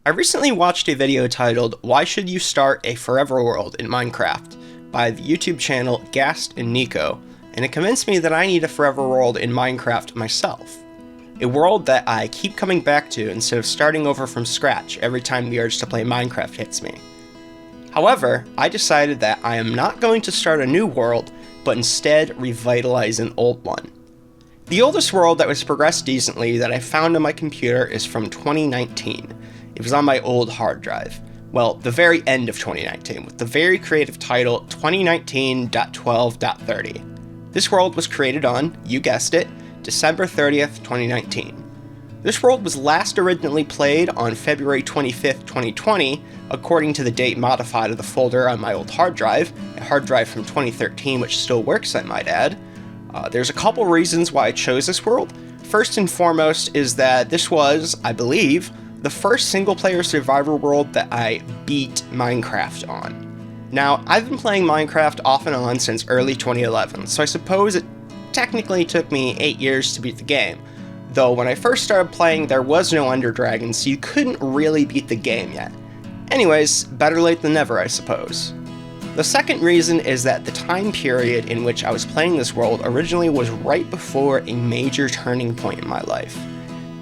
I recently watched a video titled "Why Should You Start a Forever World in Minecraft" by the YouTube channel Gast and Nico, and it convinced me that I need a forever world in Minecraft myself. A world that I keep coming back to instead of starting over from scratch every time the urge to play Minecraft hits me. However, I decided that I am not going to start a new world, but instead revitalize an old one. The oldest world that was progressed decently that I found on my computer is from 2019. It was on my old hard drive. Well, the very end of 2019, with the very creative title 2019.12.30. This world was created on, you guessed it, December 30th, 2019. This world was last originally played on February 25th, 2020, according to the date modified of the folder on my old hard drive, a hard drive from 2013 which still works, I might add. There's a couple reasons why I chose this world. First and foremost is that this was, I believe, the first single-player survivor world that I beat Minecraft on. Now, I've been playing Minecraft off and on since early 2011, so I suppose it technically took me 8 years to beat the game. Though when I first started playing, there was no Ender Dragon, so you couldn't really beat the game yet. Anyways, better late than never, I suppose. The second reason is that the time period in which I was playing this world originally was right before a major turning point in my life.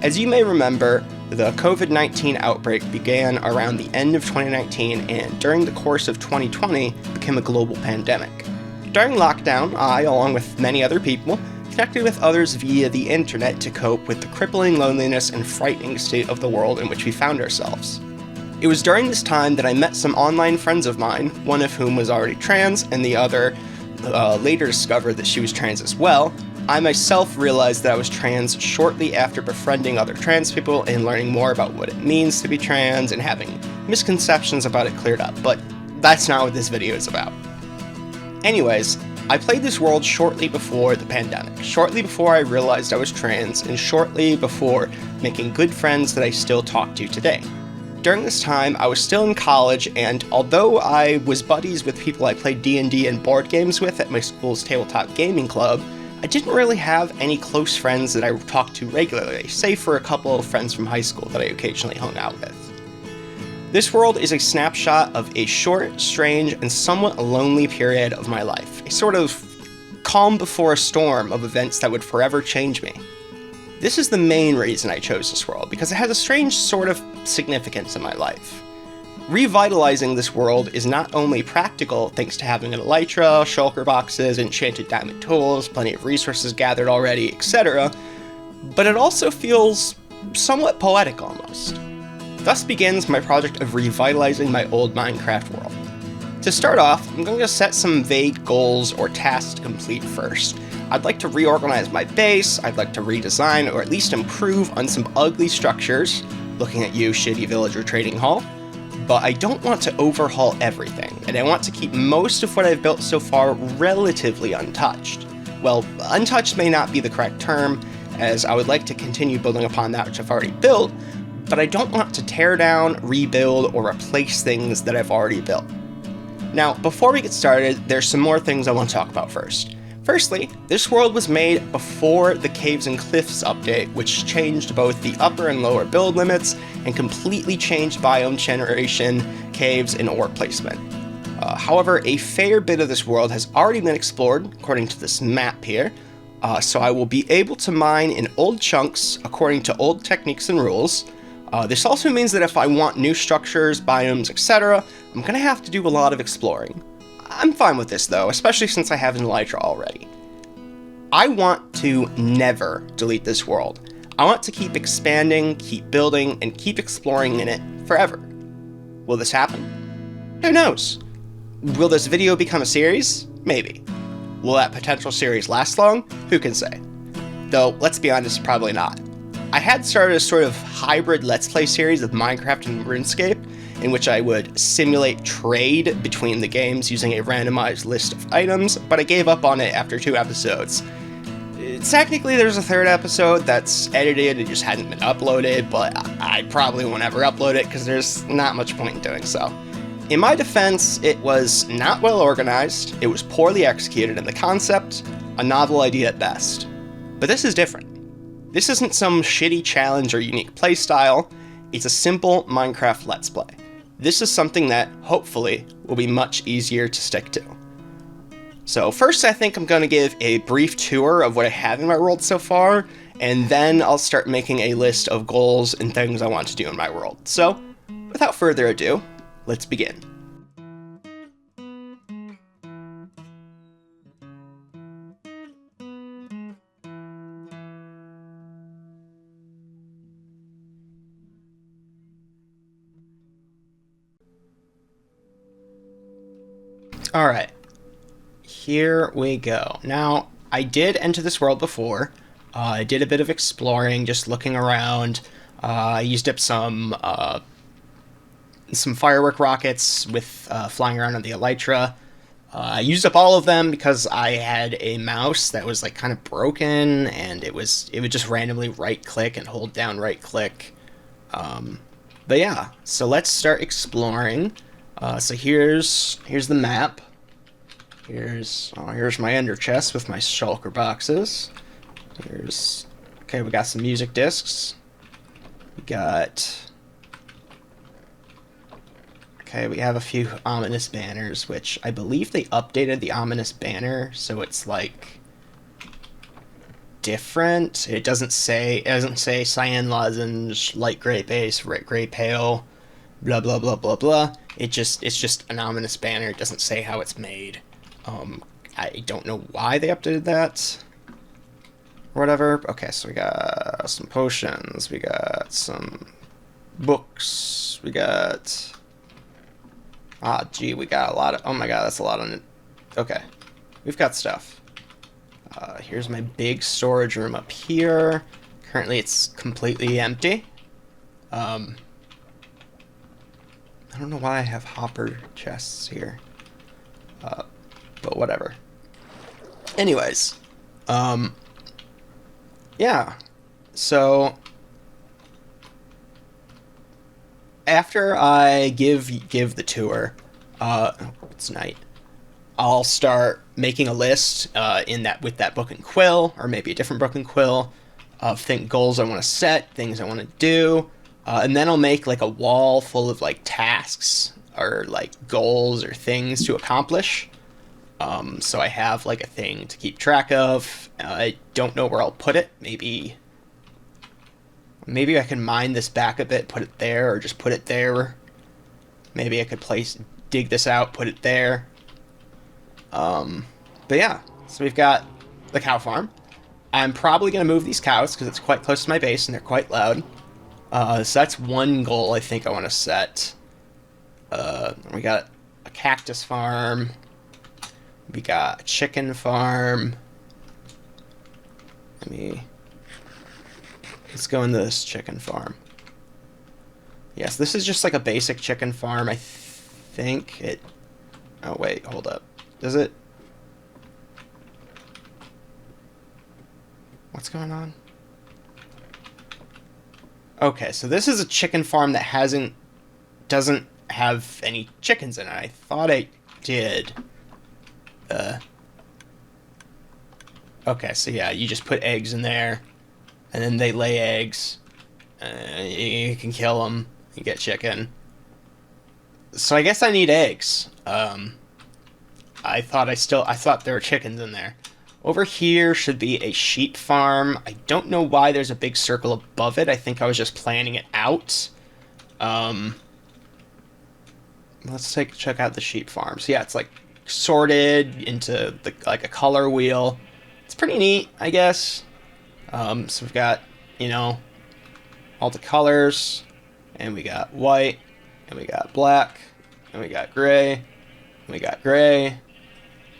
As you may remember, the COVID-19 outbreak began around the end of 2019 and during the course of 2020 became a global pandemic. During lockdown, I, along with many other people, connected with others via the internet to cope with the crippling loneliness and frightening state of the world in which we found ourselves. It was during this time that I met some online friends of mine, one of whom was already trans and the other later discovered that she was trans as well. I myself realized that I was trans shortly after befriending other trans people and learning more about what it means to be trans and having misconceptions about it cleared up, but that's not what this video is about. Anyways, I played this world shortly before the pandemic, shortly before I realized I was trans, and shortly before making good friends that I still talk to today. During this time, I was still in college, and although I was buddies with people I played D&D and board games with at my school's tabletop gaming club, I didn't really have any close friends that I talked to regularly, save for a couple of friends from high school that I occasionally hung out with. This world is a snapshot of a short, strange, and somewhat lonely period of my life, a sort of calm before a storm of events that would forever change me. This is the main reason I chose this world, because it has a strange sort of significance in my life. Revitalizing this world is not only practical thanks to having an elytra, shulker boxes, enchanted diamond tools, plenty of resources gathered already, etc., but it also feels somewhat poetic almost. Thus begins my project of revitalizing my old Minecraft world. To start off, I'm going to set some vague goals or tasks to complete first. I'd like to reorganize my base, I'd like to redesign or at least improve on some ugly structures, looking at you, shitty villager trading hall, but I don't want to overhaul everything, and I want to keep most of what I've built so far relatively untouched. Well, untouched may not be the correct term, as I would like to continue building upon that which I've already built, but I don't want to tear down, rebuild, or replace things that I've already built. Now, before we get started, there's some more things I want to talk about first. Firstly, this world was made before the Caves and Cliffs update, which changed both the upper and lower build limits and completely changed biome generation, caves, and ore placement. However, a fair bit of this world has already been explored, according to this map here, so I will be able to mine in old chunks according to old techniques and rules. This also means that if I want new structures, biomes, etc., I'm going to have to do a lot of exploring. I'm fine with this though, especially since I have an elytra already. I want to never delete this world. I want to keep expanding, keep building, and keep exploring in it forever. Will this happen? Who knows? Will this video become a series? Maybe. Will that potential series last long? Who can say? Though, let's be honest, probably not. I had started a sort of hybrid Let's Play series of Minecraft and RuneScape, in which I would simulate trade between the games using a randomized list of items, but I gave up on it after 2 episodes. Technically, there's a 3rd episode that's edited, it just hadn't been uploaded, but I probably won't ever upload it because there's not much point in doing so. In my defense, it was not well organized, it was poorly executed, and the concept, a novel idea at best. But this is different. This isn't some shitty challenge or unique playstyle. It's a simple Minecraft Let's Play. This is something that, hopefully, will be much easier to stick to. So first I think I'm going to give a brief tour of what I have in my world so far, and then I'll start making a list of goals and things I want to do in my world. So, without further ado, let's begin. Alright, here we go. Now, I did enter this world before. I did a bit of exploring, just looking around. I used up some firework rockets with flying around on the Elytra. I used up all of them because I had a mouse that was like kind of broken, and it would just randomly right click and hold down right click. But yeah, so let's start exploring. So here's the map. Here's my ender chest with my shulker boxes. Okay, we got some music discs. We have a few ominous banners, which I believe they updated the ominous banner, so it's like different. It doesn't say cyan lozenge, light gray base, gray pale, blah blah blah blah blah. It's just an ominous banner. It doesn't say how it's made. I don't know why they updated that. Whatever. Okay, so we got some potions. We got some books. We got. We got a lot of. Oh my god, that's a lot on it. Okay, we've got stuff. Here's my big storage room up here. Currently, it's completely empty. I don't know why I have hopper chests here. But whatever. Anyways, yeah. So after I give the tour, it's night. I'll start making a list with that book and quill, or maybe a different book and quill, of goals I want to set, things I want to do, and then I'll make like a wall full of like tasks or like goals or things to accomplish. So I have like a thing to keep track of. I don't know where I'll put it. Maybe I can mine this back a bit, put it there, or just put it there. Maybe I could dig this out, put it there. But yeah, so we've got the cow farm. I'm probably going to move these cows because it's quite close to my base and they're quite loud. So that's one goal I think I want to set. We got a cactus farm. We got a chicken farm. Let's go into this chicken farm. Yes, this is just like a basic chicken farm. I think it... Oh, wait, hold up. Does it... What's going on? Okay, so this is a chicken farm that doesn't have any chickens in it. I thought it did. Okay, so yeah, you just put eggs in there, and then they lay eggs. You can kill them. You get chicken. So I guess I need eggs. I thought there were chickens in there. Over here should be a sheep farm. I don't know why there's a big circle above it. I think I was just planning it out. Let's check out the sheep farm. So yeah, it's like sorted into like a color wheel. It's pretty neat, I guess. So we've got, all the colors, and we got white, and we got black, and we got gray, and we got gray,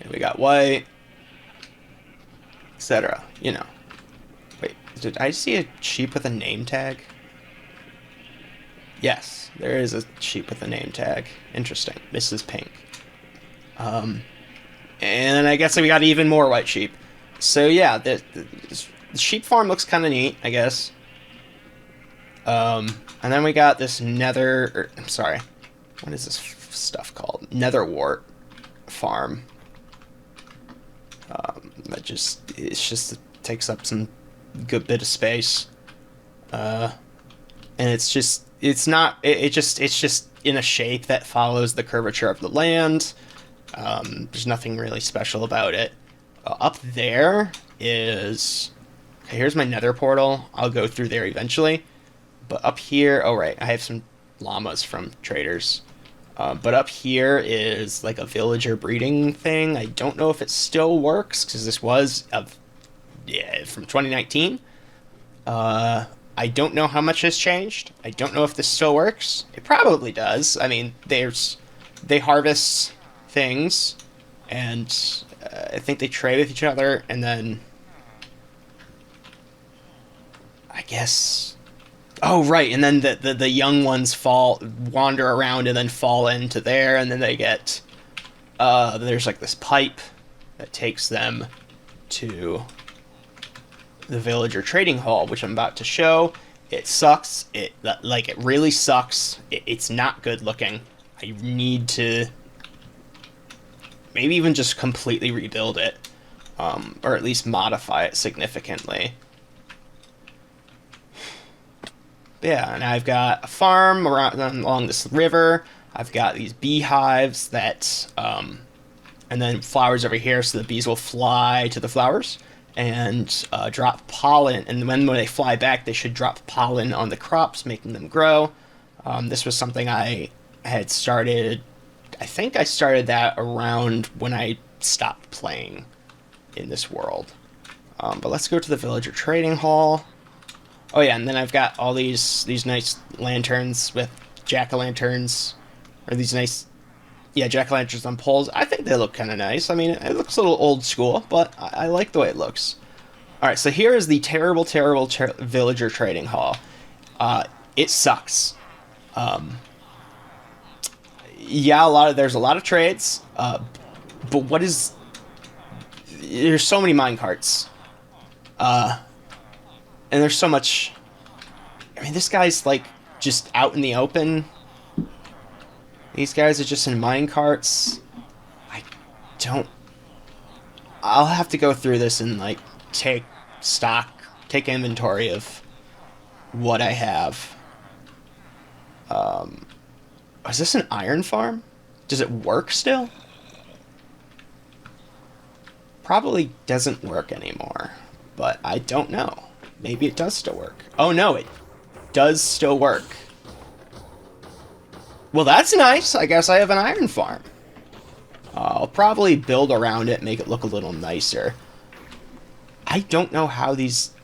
and we got white, etc. Wait, did I see a sheep with a name tag? Yes, there is a sheep with a name tag. Interesting. Mrs. Pink. And I guess we got even more white sheep. So yeah, the sheep farm looks kind of neat, I guess. And then we got this what is this stuff called? Netherwart farm. It takes up some good bit of space. And it's it's not. It's just in a shape that follows the curvature of the land. There's nothing really special about it. Up there is. Okay, here's my nether portal. I'll go through there eventually. But up here, oh right, I have some llamas from traders. But up here is like a villager breeding thing. I don't know if it still works because this was from 2019. I don't know how much has changed. I don't know if this still works. It probably does. I mean, they harvest things, and I think they trade with each other, and then I guess. Oh right, and then the young ones wander around and then fall into there, and then they get there's like this pipe that takes them to the villager trading hall, which I'm about to show. It sucks. It really sucks. It's not good looking. I need to maybe even just completely rebuild it, or at least modify it significantly. Yeah, and I've got a farm along this river. I've got these beehives that, and then flowers over here, so the bees will fly to the flowers and drop pollen. And when they fly back, they should drop pollen on the crops, making them grow. This was something I had started. I think I started that around when I stopped playing in this world. But let's go to the villager trading hall. Oh yeah, and then I've got all these nice lanterns with jack-o'-lanterns, or these nice, yeah, jack-o'-lanterns on poles. I think they look kind of nice. I mean, it looks a little old school, but I like the way it looks. All right, so here is the terrible villager trading hall. It sucks. Yeah, there's a lot of trades, but there's so many mine carts. And there's so much. I mean, this guy's like just out in the open. These guys are just in mine carts. I'll have to go through this and like take inventory of what I have. Is this an iron farm? Does it work still? Probably doesn't work anymore, but I don't know. Maybe it does still work. Oh no, it does still work. Well, that's nice. I guess I have an iron farm. I'll probably build around it, make it look a little nicer. I don't know how does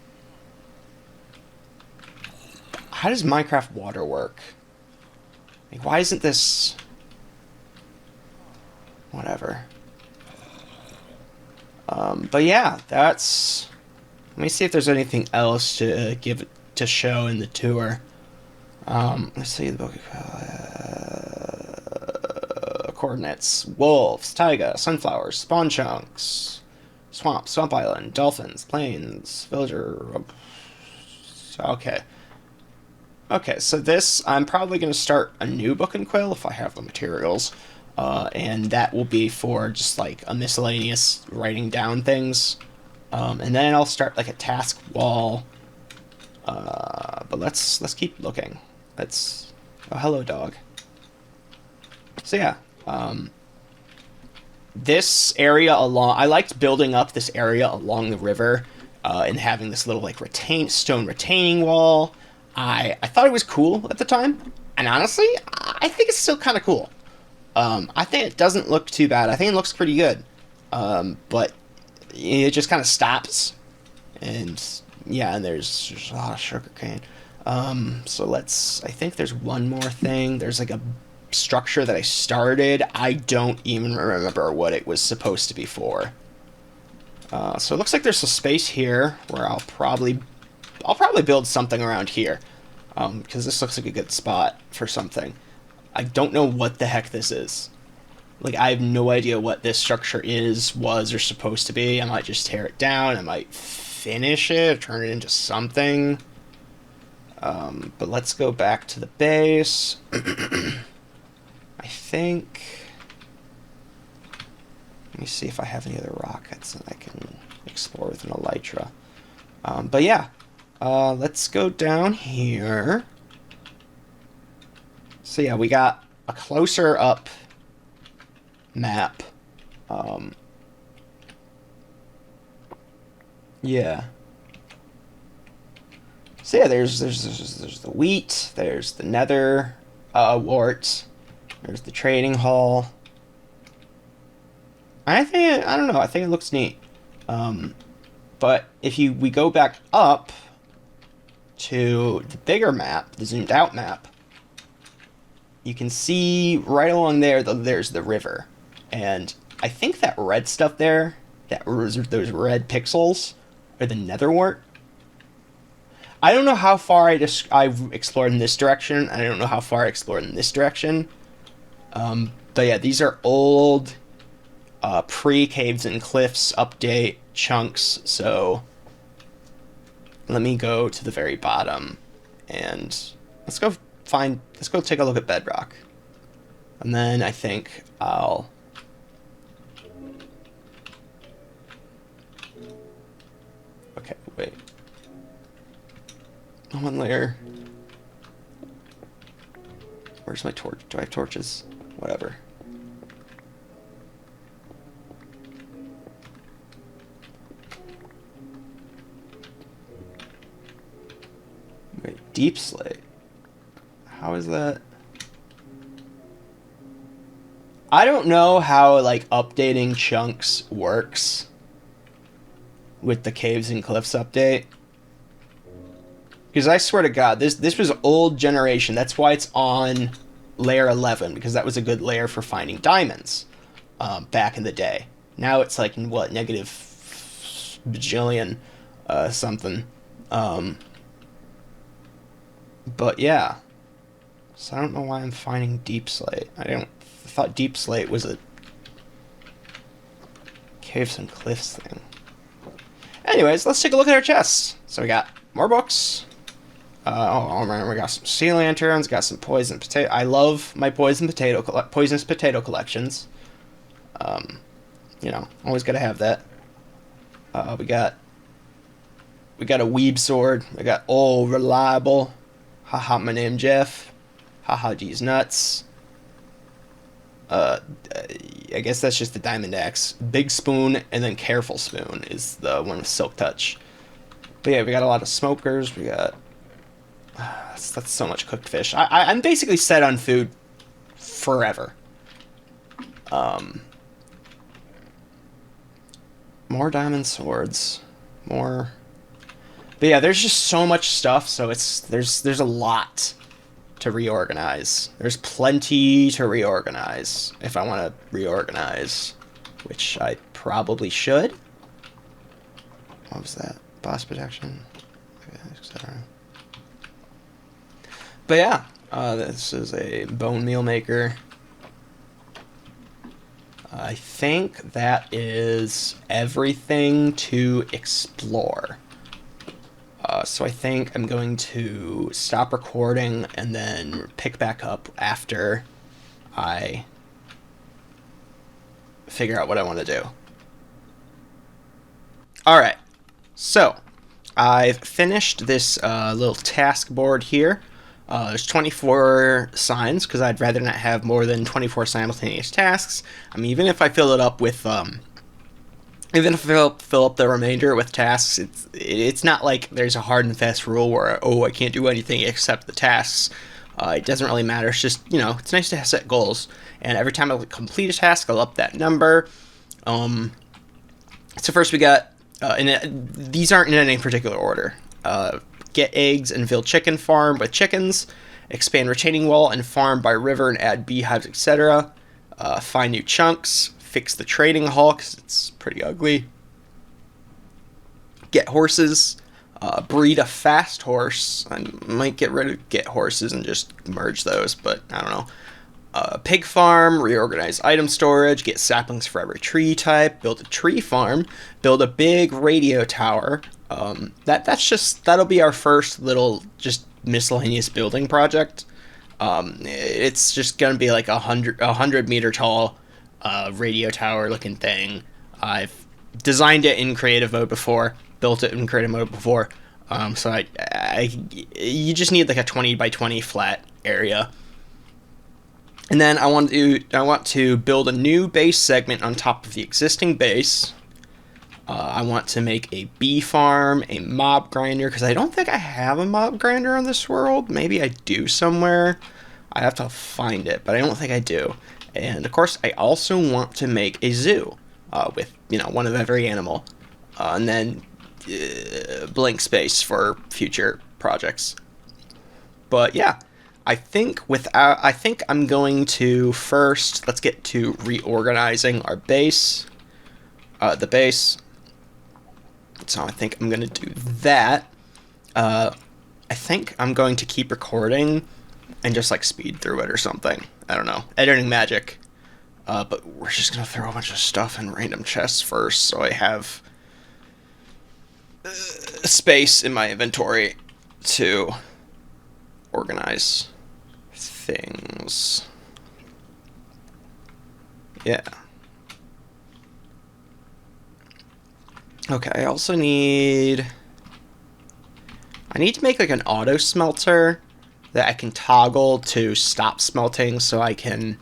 Minecraft water work? Like, why isn't this... Whatever. But yeah, that's... Let me see if there's anything else to show in the tour. Let's see the book. Coordinates: wolves, taiga, sunflowers, spawn chunks, swamp island, dolphins, plains, villager. Okay. Okay, so this, I'm probably going to start a new book in Quill if I have the materials. And that will be for just like a miscellaneous writing down things. And then I'll start like a task wall. But let's keep looking. Oh, hello, dog. So yeah, this area I liked building up this area along the river, and having this little like stone retaining wall. I thought it was cool at the time, and honestly, I think it's still kind of cool. I think it doesn't look too bad. I think it looks pretty good. But it just kind of stops, and yeah, and there's a lot of sugarcane. So I think there's one more thing. There's like a structure that I started. I don't even remember what it was supposed to be for. So it looks like there's a space here where I'll probably build something around here, because this looks like a good spot for something. I don't know what the heck this is. Like, I have no idea what this structure was, or supposed to be. I might just tear it down. I might finish it, or turn it into something. But let's go back to the base. I think... Let me see if I have any other rockets that I can explore with an elytra. But yeah, let's go down here. So yeah, we got a closer up map. Yeah. So yeah, there's the wheat, there's the nether wart, there's the trading hall. I don't know. I think it looks neat. But if we go back up to the bigger map, the zoomed out map, you can see right along there there's the river, and I think that red stuff there, those red pixels, are the nether wart. I don't know how far I've explored in this direction. I don't know how far I explored in this direction. But yeah, these are old pre-Caves and Cliffs update chunks. So let me go to the very bottom and let's go take a look at Bedrock. And then I think I'll... Okay, wait. One layer. Where's my torch? Do I have torches? Whatever. Wait, deep slate. How is that? I don't know how like updating chunks works with the Caves and Cliffs update. Because I swear to God, this was old generation. That's why it's on layer 11, because that was a good layer for finding diamonds back in the day. Now it's like, what, negative bajillion something. But yeah. So I don't know why I'm finding deep slate. I thought deep slate was a Caves and Cliffs thing. Anyways, let's take a look at our chests. So we got more books. We got some sea lanterns, got some poison potato. I love my poisonous potato collections. Always gotta have that. We got a weeb sword. We got reliable. Haha, my name Jeff. Haha, these nuts. I guess that's just the diamond axe. Big spoon and then careful spoon is the one with silk touch. But yeah, we got a lot of smokers. We got that's so much cooked fish. I'm basically set on food forever. More diamond swords. More. But yeah, there's just so much stuff, so there's a lot to reorganize. There's plenty to reorganize if I want to reorganize, which I probably should. What was that? Boss protection, etc. But yeah, this is a bone meal maker. I think that is everything to explore. So I think I'm going to stop recording and then pick back up after I figure out what I want to do. Alright, so I've finished this little task board here. There's 24 signs, because I'd rather not have more than 24 simultaneous tasks. I mean, even if I fill it up with... Even if I fill up the remainder with tasks, it's not like there's a hard and fast rule where, I can't do anything except the tasks. It doesn't really matter. It's just, it's nice to set goals. And every time I complete a task, I'll up that number. So first we got, these aren't in any particular order. Get eggs and fill chicken farm with chickens. Expand retaining wall and farm by river and add beehives, etc. Find new chunks. Fix the trading hall because it's pretty ugly. Get horses. Breed a fast horse. I might get rid of get horses and just merge those, but I don't know. Pig farm. Reorganize item storage. Get saplings for every tree type. Build a tree farm. Build a big radio tower. That'll be our first little just miscellaneous building project. It's just gonna be like a 100 meter tall radio tower looking thing. I've designed it in creative mode before, built it in creative mode before. So you just need like a 20 by 20 flat area. And then I want to build a new base segment on top of the existing base. I want to make a bee farm, a mob grinder, because I don't think I have a mob grinder on this world. Maybe I do somewhere. I have to find it, but I don't think I do. And of course, I also want to make a zoo with, one of every animal, and then blank space for future projects. But yeah, I think I'm going to first, let's get to reorganizing our base, the base. So I think I'm going to do that. I think I'm going to keep recording and just like speed through it or something. I don't know. Editing magic. But we're just going to throw a bunch of stuff in random chests first so I have space in my inventory to organize things. Yeah. Okay, I also need to make like an auto smelter that I can toggle to stop smelting so I can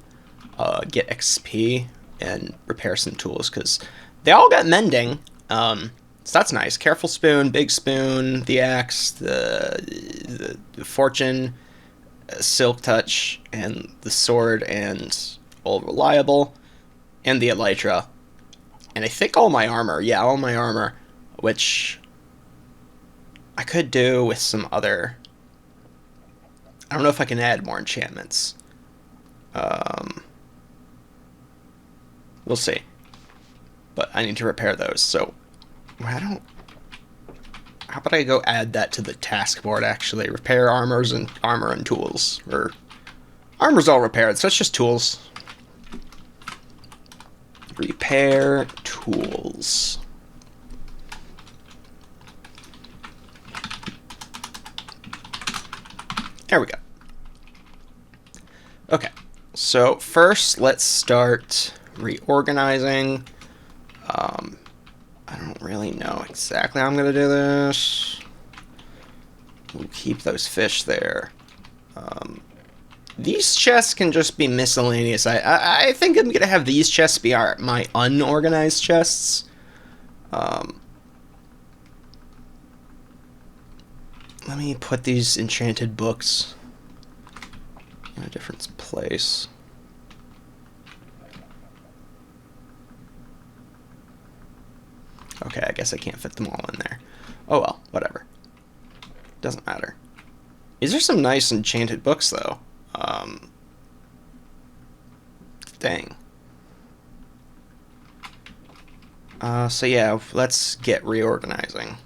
get XP and repair some tools, because they all got mending. So that's nice. Careful spoon, big spoon, the axe, the fortune, silk touch, and the sword, and all reliable, and the elytra. And I think all my armor. Yeah, all my armor, which I could do with some other... I don't know if I can add more enchantments. We'll see. But I need to repair those, so... How about I go add that to the task board, actually? Repair armor and tools. Or... Armor's all repaired, so it's just tools. Repair tools. There we go. Okay, so first let's start reorganizing. I don't really know exactly how I'm going to do this. We'll keep those fish there. These chests can just be miscellaneous. I think I'm going to have these chests be my unorganized chests. Let me put these enchanted books in a different place. Okay, I guess I can't fit them all in there. Oh well, whatever. Doesn't matter. These are some nice enchanted books, though. Dang. So yeah, let's get reorganizing.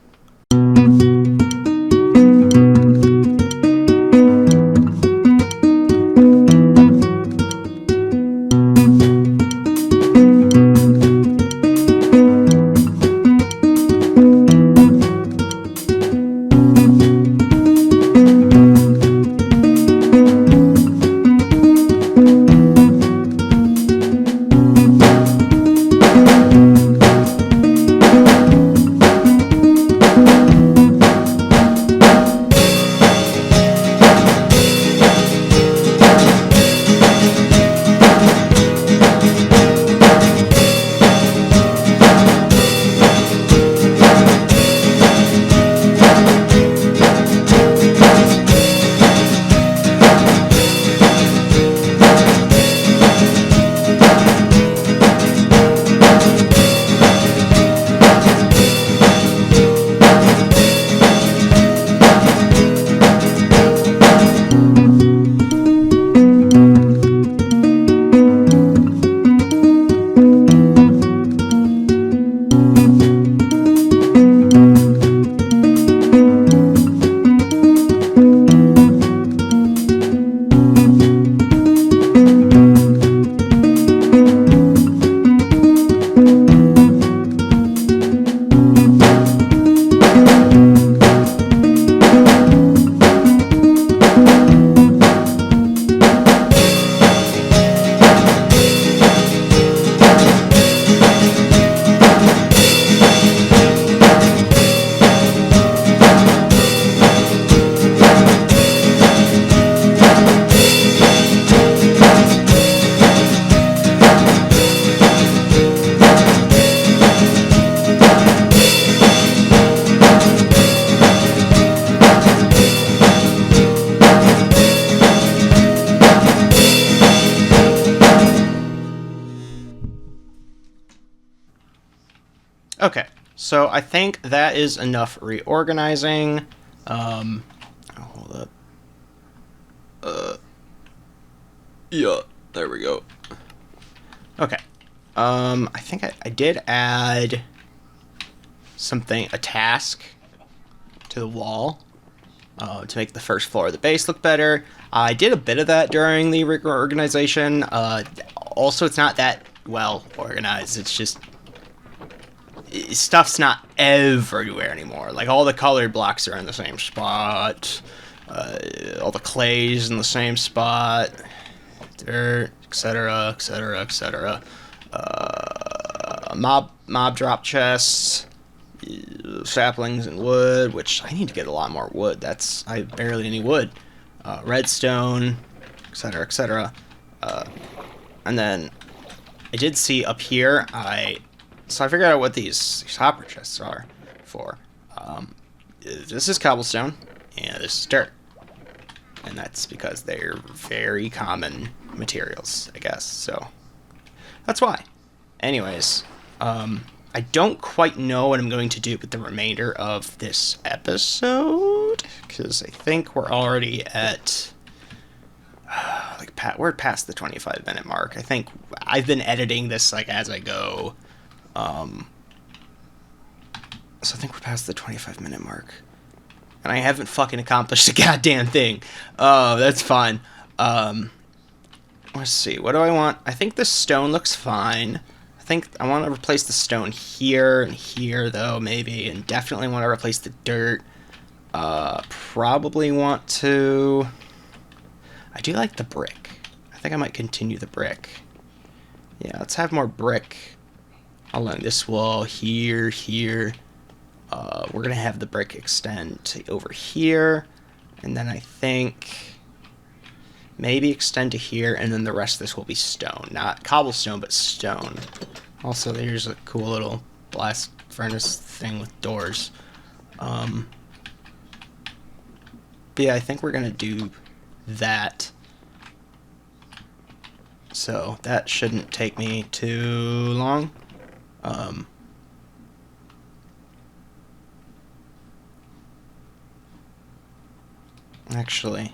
Okay, so I think that is enough reorganizing. Hold up. Yeah, there we go. Okay. I think I did add a task to the wall to make the first floor of the base look better. I did a bit of that during the reorganization. Also, it's not that well organized. It's just stuff's not everywhere anymore. Like, all the colored blocks are in the same spot. All the clay's in the same spot. Dirt, etc., etc., etc. Mob drop chests, saplings and wood, which I need to get a lot more wood. I barely any wood. Redstone, etc., etc. And then I did see up here, so I figured out what these hopper chests are for. This is cobblestone, and this is dirt. And that's because they're very common materials, I guess, so that's why. Anyways, I don't quite know what I'm going to do with the remainder of this episode, because I think we're already at, we're past the 25-minute mark. I think I've been editing this, like, as I go, so I think we're past the 25-minute mark. And I haven't fucking accomplished a goddamn thing. Oh, that's fine. Let's see. What do I want? I think the stone looks fine. I think I want to replace the stone here and here, though, maybe. And definitely want to replace the dirt. Probably want to... I do like the brick. I think I might continue the brick. Yeah, let's have more brick along this wall, here, here. We're going to have the brick extend to over here, and then I think maybe extend to here, and then the rest of this will be stone. Not cobblestone, but stone. Also, there's a cool little blast furnace thing with doors. But yeah, I think we're going to do that. So that shouldn't take me too long. Actually,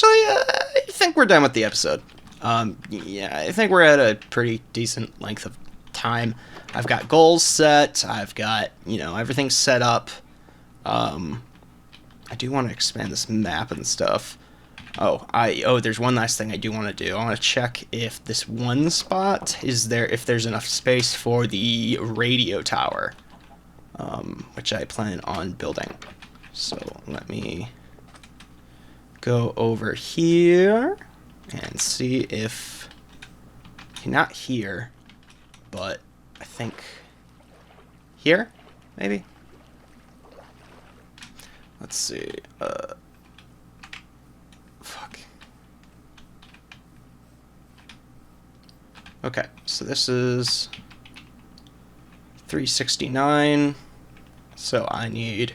I think we're done with the episode. Yeah, I think we're at a pretty decent length of time. I've got goals set. I've got, everything set up. I do want to expand this map and stuff. There's one last thing I do want to do. I want to check if this one spot if there's enough space for the radio tower, which I plan on building. So let me go over here and see if, not here, but I think here, maybe? Let's see, fuck. Okay, so this is 369, so I need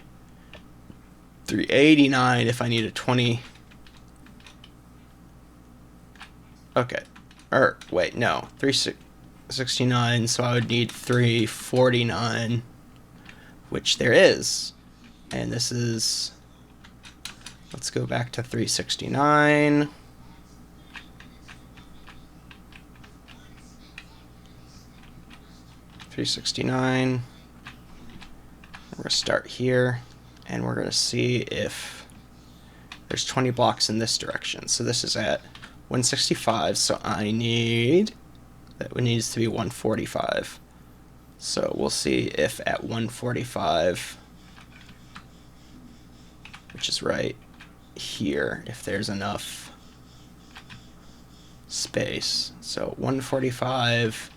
389 if I need a 20. Okay, wait, no, 369, so I would need 349, which there is. And this is, let's go back to 369. We're going to start here, and we're going to see if there's 20 blocks in this direction. So this is at 165, so that needs to be 145. So we'll see if at 145, which is right here, if there's enough space. So 145,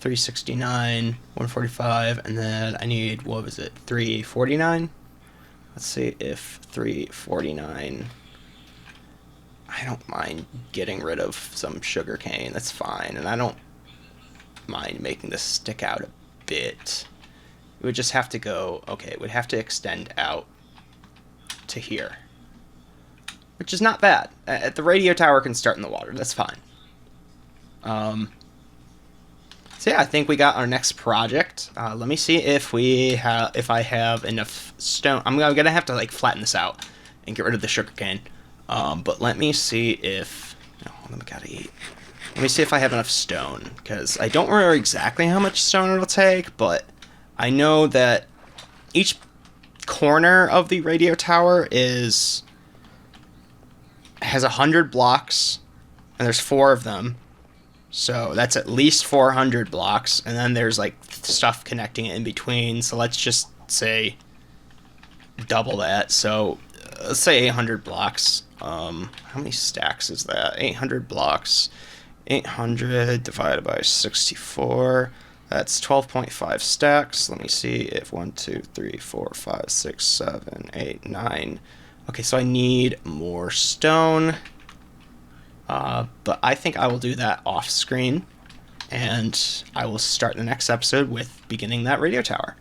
369, 145, and then I need, 349? Let's see if 349... I don't mind getting rid of some sugar cane, that's fine, and I don't mind making this stick out a bit. It would just have to go, okay, it would have to extend out to here, which is not bad. The radio tower can start in the water, that's fine. So yeah, I think we got our next project. Let me see if I have enough stone. I'm gonna have to like flatten this out and get rid of the sugarcane. But let me see if. No, let me gotta eat. Let me see if I have enough stone, because I don't remember exactly how much stone it'll take, but I know that each corner of the radio tower has 100 blocks, and there's 4 of them. So that's at least 400 blocks, and then there's like stuff connecting it in between. So let's just say double that. So let's say 800 blocks. How many stacks is that? 800 blocks. 800 divided by 64. That's 12.5 stacks. Let me see if 1, 2, 3, 4, 5, 6, 7, 8, 9. Okay, so I need more stone. But I think I will do that off screen, and I will start the next episode with beginning that radio tower.